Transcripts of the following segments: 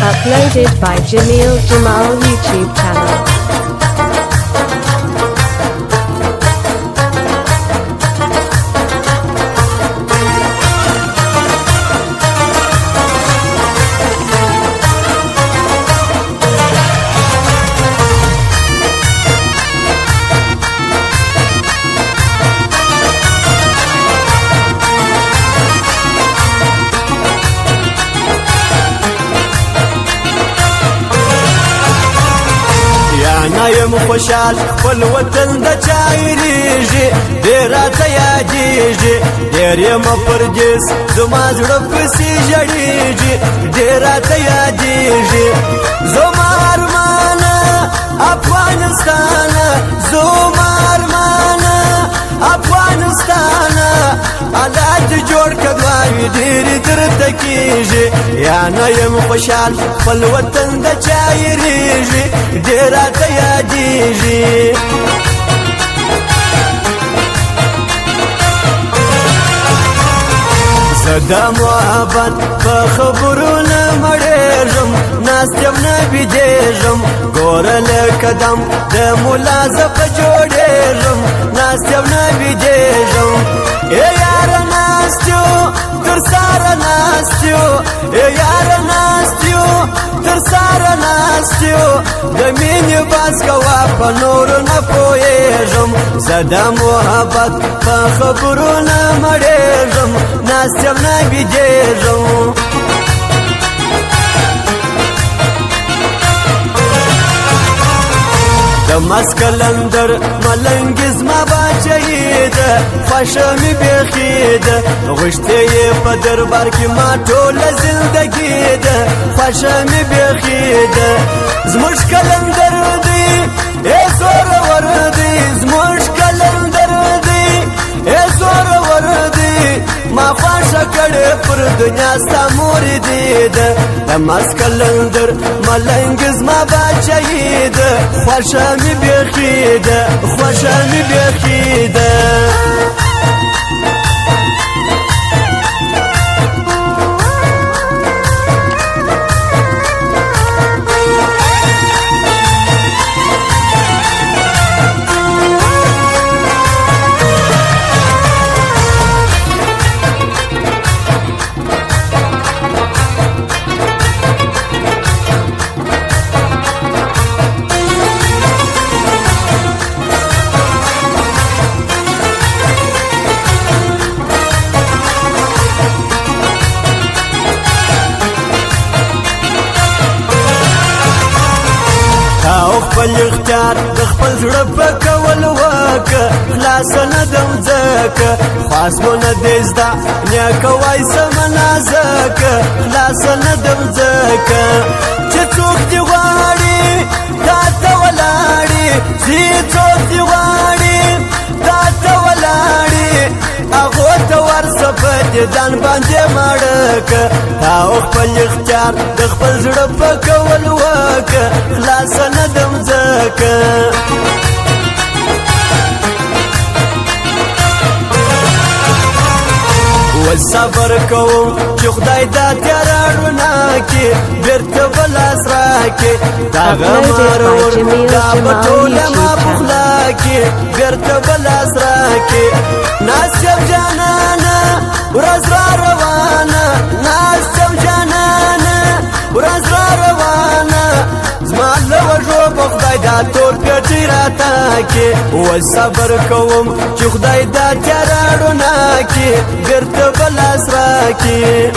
Uploaded by Jamil Jamal YouTube channel. نایم خوشحال خپل وطن د چایریږي ډېر راته یادېږي ډېر یم پردیس زما زړه پسې ژړېږي ډېر راته یادېږي زما ارمانه افغانستانه زما ارمانه افغانستانه الله دې جوړ کړه دعاوې ډېرې درته کېږي یا نه یم خوشحال خپل وطن د چایریږي ډېر راته یادېږي زه د محبت په خبرو نه مړېږم ناست یم نه بېدېږم ګوره لکه دم د ملا زه په جوړېږم ناست یم نه بېدېږم ای یاره ناست یو تر ساره ناست یو ای یاره ناست یو تر ساره ناست یو د مینې بحث کوه په نورو نه پوهېږم زه د محبت په خبرو نه مړېږم ناست یم نه بېدېږم د مسکلندر ملنګ زما باچهی ده خوښه مې بیخي ده غوښتې یې په دربار کې ما ټوله زندګي ده خوښه مې بیخي ده زموږ کلندر دی ای زورور دی زموږ کلندر دی ای زورور دی ما خوښه کړې پر دنیا ستا مور دی ده د مسکلندر ملنګ زما باچهی ده خوښه مې بیخي ده خوښه مې بیخي ده خپل اختیار د خپل زړه په کول وکه خلاصه نه دم ځکه خاص مو نه دی زده نیکه وایسه منازکه خلاصه نه دم ځکه چې څوک دې غواړي تا ته ولاړي چې څوک دې غواړي تا ته ولاړي هغو ته ورسه په دیدن باندې مړکه تا خپل اختیار د خپل زړه په کول وکه خلاصه نه دم ځکه صبر کوم چې خدای دا تیاره رڼا کې بېرته به لاس راکړي دا غمرور دا به ټوله ما په خوله کې بېرته به لاس راکړي ناست یم جانانه ورځ را روانه ناست یم جانانه ورځ را روانه زما له وږو به خدای دا تور پېټۍ راته و صبر کوم چې خدای دا تیاره رڼا کې بېرته به لاس راکړي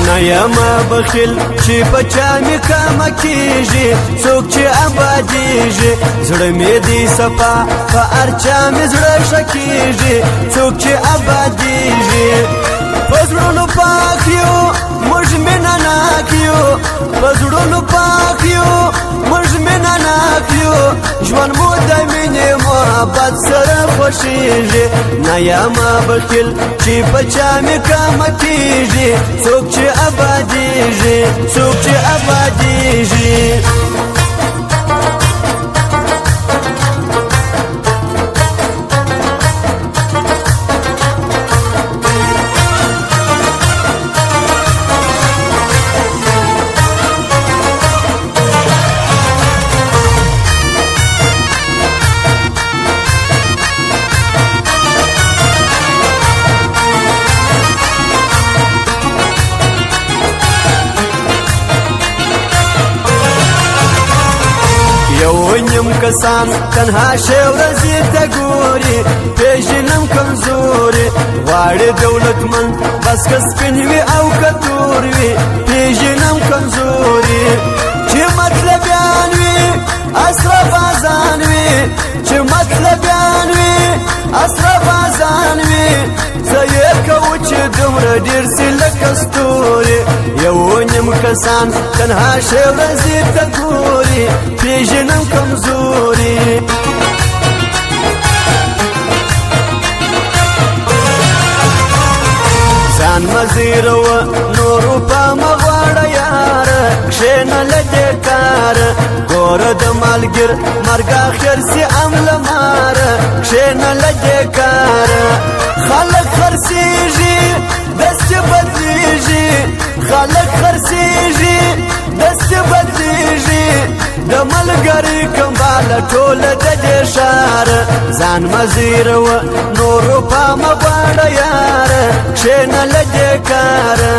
نه یم بخیل چې په چا مې کمه کېږي څوک چې ابادېږي زړه مې دی صفا په هر چا مې زړه ښه کېږي څوک چې ابادېږي په زړونو پاک یو موږ مینه ناک یو په زړونو پاک یو موږ مینه ناک یو ژوند مو د مینې محبت سره خوښېږي نه یم بخیل چې په چا مې کمه کېږي څوک چې ابادېږي څوک چې ابادېږي کسان تنها شی ورځې ته ګوري پیژنم کمزوري غواړي دولتمند بس که سپین وي او که تور وي پیژنم کمزوري چې مطلبیان وي اشرف ازان وي چې مطلبیان وي اشرف ازان وي زه یې کوو چې دومره ډېر سي لکه ستوري یو نیم کسان تنها شی ورځې ته ګوري پیژنم کمزوري ځان مزیرو نورو په مغواړه یاره کښېنه له دې کاره ګوره د مالګر مرګ اخر سي عمله ماره کښېنه له دې کاره خلک خرڅېږي داسې بدلېږي خلک خرڅېږي داسې بدلېږي د ملګري کمباله ټوله د دې ښاره ځان مزیرو نورو په مغواړه یاره کښېنه له دې کاره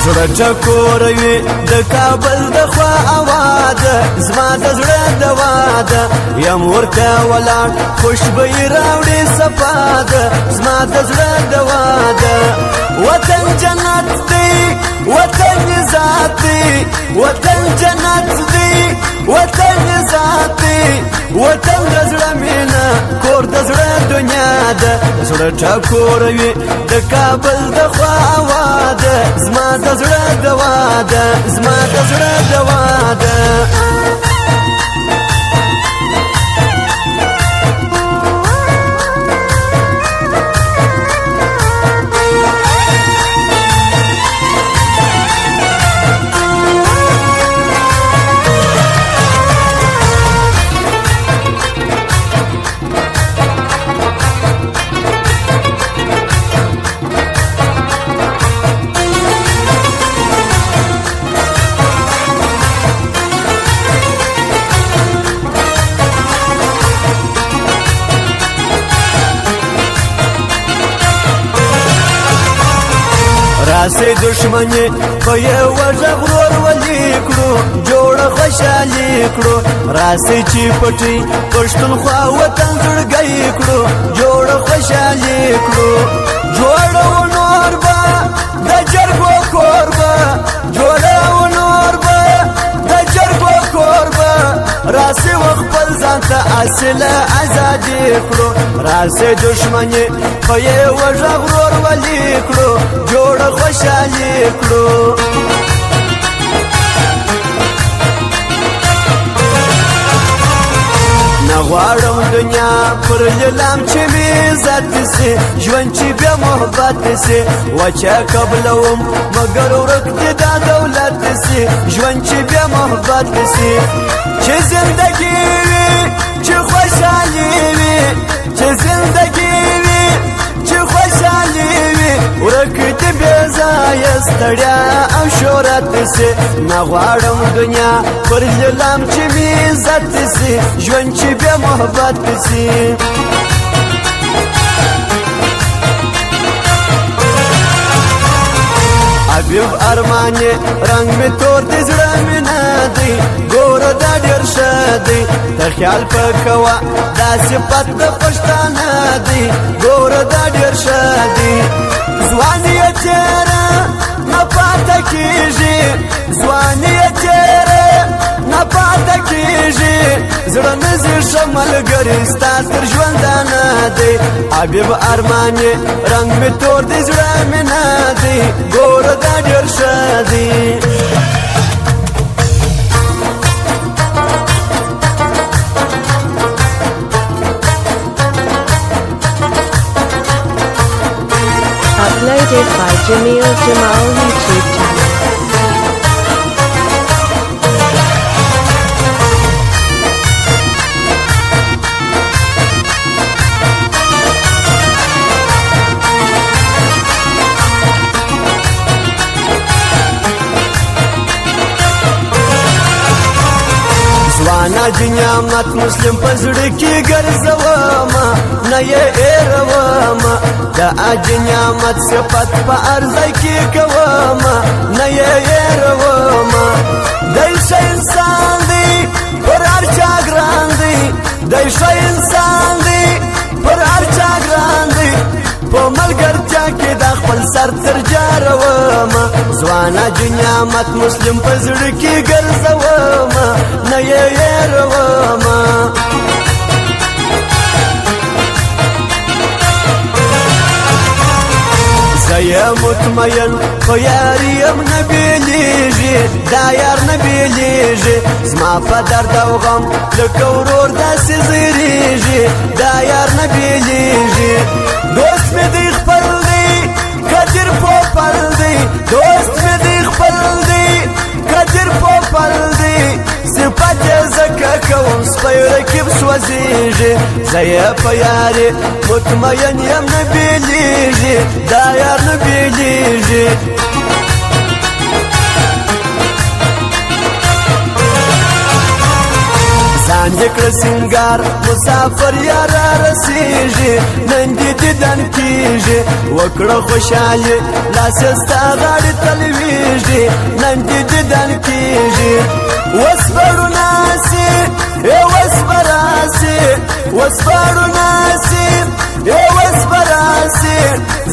زړه ټکوروي د کابل د خوا اواده زما د زړه دوا ده یم ورته ولاړ خوشبويي راوړي صفا ده زما د زړه دوا ده وطن جنت دی وطن ذات دی وطن جنت دی وطن ذات دی وطن د زړه مینه کور د زړه دنیا ده زړه ټکوروي د کابل د خوا اواده زما د زړه دوا ده زما د زړه دوا ده راسي دشمني په یو غږ ورولي کړو جوړه خوشالي کړو راسي چې پټي پښتونخوا وطن زړګي کړو جوړه خوشالي کړو جوړه ونور به د جرګو کوربه جوړه ونور به د جرګو کوربه راسي وخپل ځان ته اصله ازادي کړو راسي دشمني په یو غږ ورولي کړو جوړه خوشالي کړو نغواړم دنیا پر لیلام چې می عزت سي ژوند چې بیا محبت سي وچه قبلوم مگر ورک دي دا دولت سي ژوند چې بیا محبت سي چې زندگی وي چې خوشالي وي چې زندگی وي چې خوشالي وي ورک دي بې ځایه ستړیا او شهرت سي نغواړم دنیا پر لیلام چې می عزت سي ژوند چې بیا محبت سي حبیب ارمانه رنگ می تور دي زړه می نه دی ګوره دا ډېر ښه دی ته خیال پکوه دا صفت د پښتانه دی ګوره دا ډېر ښه دی ځواني یې تېره نه پاته کېږي ځواني یې تېره نه پاته کېږي زړه مې ځي ښه ملګري ستا تر ژوندانه دی حبیب ارمانې رنګ مې تور دی زړه مې نه دی ګوره دا ډېر ښه دی Uploaded by Jamil Jamal YouTube channel. نعمت مسلم پزړه کې ګرځوما نه یې ایروما دا اج نعمت صفت په ارزای کې کوما نه یې ایروما دای شي انسان دی پر ارچا ګران دی دای شي انسان دی پر ارچا ګران دی په ملګرتیا کې د خپل سر تر جاروما ځوانه نعمت مسلم پزړه کې ګرځوما نه یې ایروما زیا مطمئن خو یاریم نبیلیږي دا یار نبیلیږي زما په درد او غم لکه ورور داسې زیریږي دا یار نبیلیږي دوست مې دی خپل دی قدر پوپل دی دوست مې دی خپل دی قدر پوپل دی صفت زکه کوم سپی رکب سوځیږي زیا په یارې مطمئن یم نه بیلیږي دا یار نه بیلیږي ځان دې کړه سینګار مسافر یار را رسیږي نن دې دیدن کیږي وکړه خوشحالي لاس ستا غاړې تلویږي نن دې دیدن کیږي وسپړو ناسي وسپراسي وسپړو ناسي وسپراسي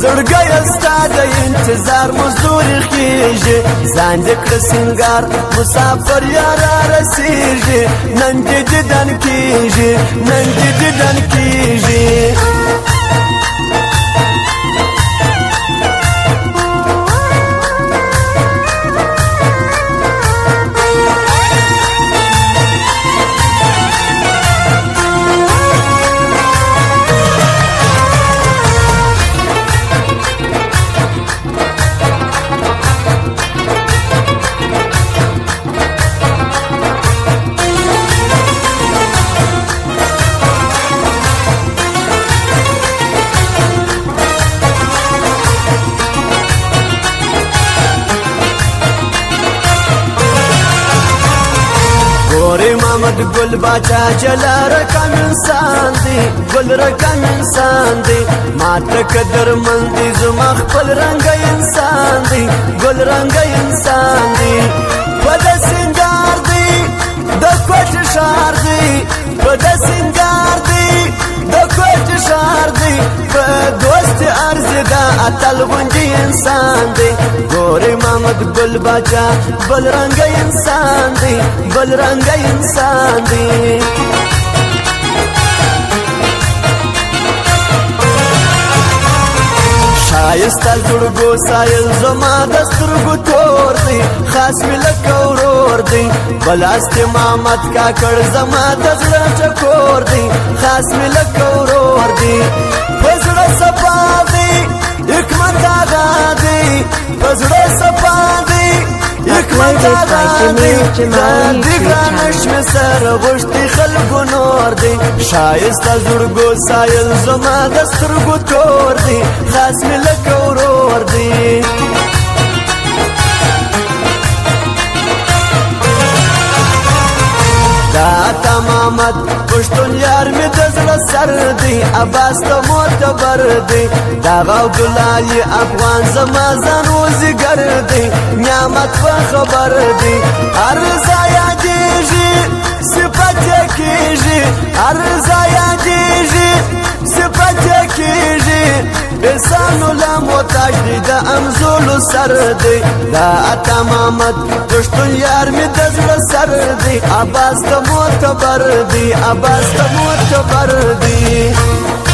زړګی ستا د انتظار مزدور خیږي ځان دې کړه سینګار مسافر یار را رسیږي نن دې دیدن کیږي نن دې دیدن کیږي محمد گل باچا جلا رقم انسان دی گل رقم انسان دی ماته قدر مندي زما خپل رنگ انسان دی گل رنگ انسان دی پد سنگار دی د کوټ شهر دی پد سنگار دی د کوټ شهر دی په دوست ارز دا اتل غونډي انسان دی ګورې محمد گل باچا بل رنگ انسان دی بل رنگ انسان دی شایسته زړګو سایل زما د سترګو تور دی خاص مې لکه ورور دی بلاست محمد کاکړ زما د زړه ټکور دی خاص مې لکه ورور دی په زړه صفا دی حکمت آغا دی په زړه صفا دی حکمت آغا دی ګرانې ګرانش مې سره غوښتي خلکو نور دی شایسته زړګو سایل زما د سترګو تور دی خاص مې لکه ورور دی دا تمامت پښتون یار می د زړه سر دی عباس ته معتبر دی دا عبدالله افغان زما ځان وزګر دی نعمت په خبر دی ارزا یادېږي صفت کېږي ارزا یادېږي صفت کېږي انسان لا محتاج دی د امزولو سر دی دا تمامت پښتون یار می د زړه سر دی عباس ته معتبر دی عباس ته معتبر دی